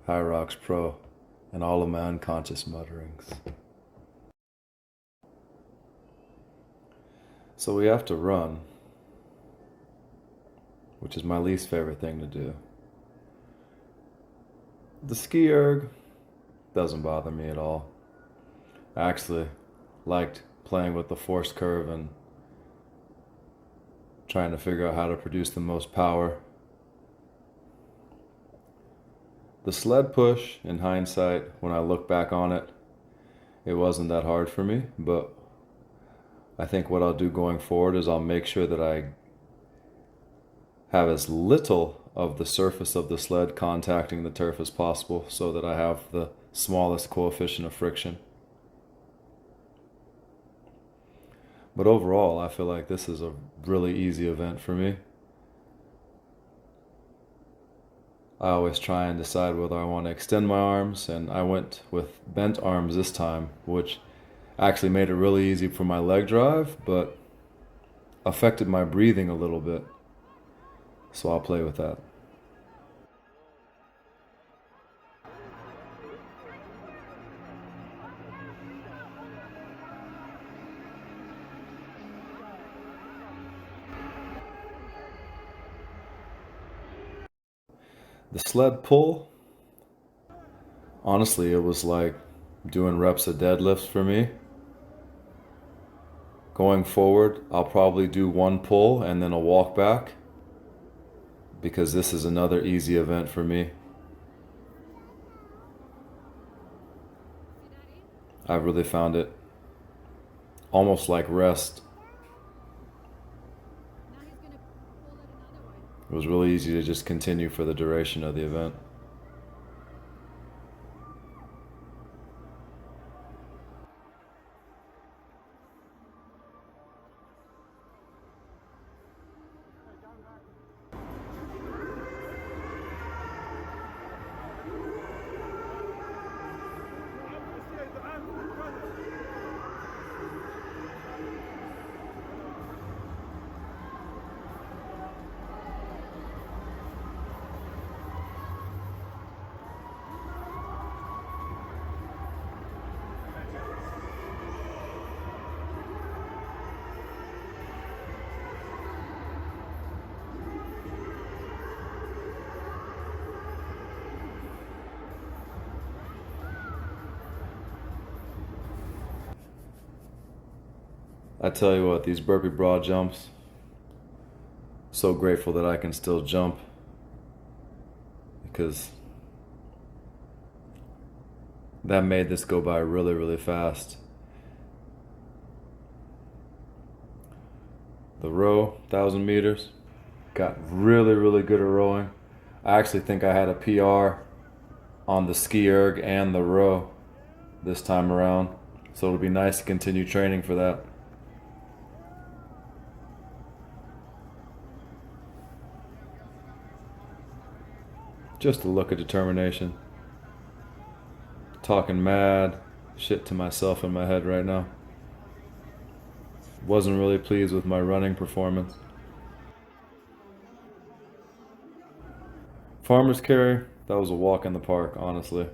Hyrox Pro, and all of my unconscious mutterings. So we have to run, which is my least favorite thing to do. The ski erg doesn't bother me at all. I actually liked playing with the force curve and trying to figure out how to produce the most power. The sled push, in hindsight, when I look back on it, it wasn't that hard for me, but I think what I'll do going forward is I'll make sure that I have as little of the surface of the sled contacting the turf as possible so that I have the smallest coefficient of friction. But overall, I feel like this is a really easy event for me. I always try and decide whether I want to extend my arms, and I went with bent arms this time, which actually made it really easy for my leg drive, but affected my breathing a little bit. So I'll play with that. The sled pull, honestly, it was like doing reps of deadlifts for me. Going forward, I'll probably do one pull and then a walk back, because this is another easy event for me. I've really found it almost like rest. It was really easy to just continue for the duration of the event. I tell you what, these burpee broad jumps, so grateful that I can still jump, because that made this go by really, really fast. The row, 1,000 meters, got really, really good at rowing. I actually think I had a PR on the ski erg and the row this time around, so it'll be nice to continue training for that. Just a look of determination. Talking mad shit to myself in my head right now. Wasn't really pleased with my running performance. Farmer's carry, that was a walk in the park, honestly.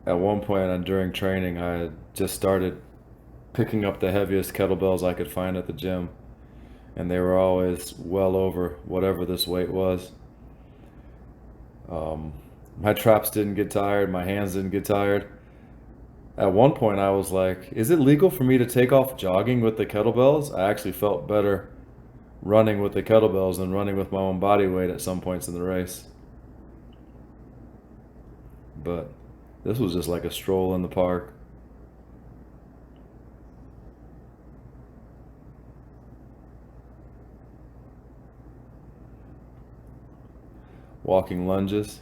At one point during training, I had just started picking up the heaviest kettlebells I could find at the gym, and they were always well over whatever this weight was. My traps didn't get tired, my hands didn't get tired. At one point I was like, is it legal for me to take off jogging with the kettlebells? I actually felt better running with the kettlebells than running with my own body weight at some points in the race. But this was just like a stroll in the park. Walking lunges,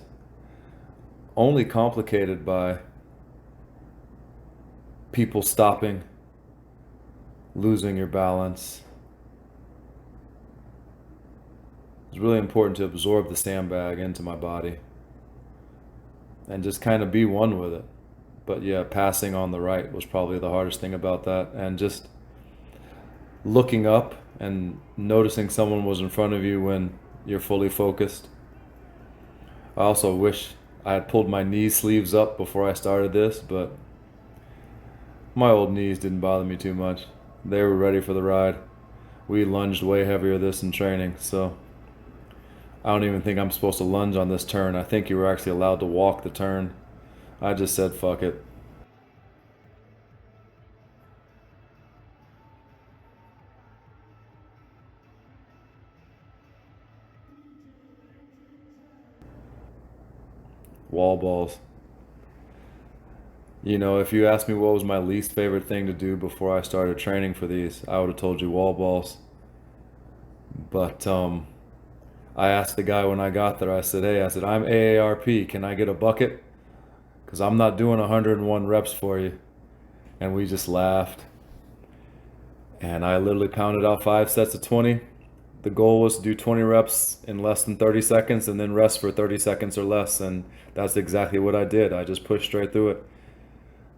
only complicated by people stopping, losing your balance. It's really important to absorb the sandbag into my body and just kind of be one with it. But yeah, passing on the right was probably the hardest thing about that, and just looking up and noticing someone was in front of you when you're fully focused. I also wish I had pulled my knee sleeves up before I started this, but my old knees didn't bother me too much. They were ready for the ride. We lunged way heavier this in training, so I don't even think I'm supposed to lunge on this turn. I think you were actually allowed to walk the turn. I just said fuck it. Wall balls. You know, if you asked me what was my least favorite thing to do before I started training for these, I would have told you wall balls. But I asked the guy when I got there, I said, hey, I said, I'm AARP. Can I get a bucket? Because I'm not doing 101 reps for you. And we just laughed. And I literally pounded out 5 sets of 20. The goal was to do 20 reps in less than 30 seconds and then rest for 30 seconds or less. And that's exactly what I did. I just pushed straight through it.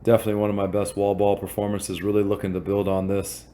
Definitely one of my best wall ball performances, really looking to build on this.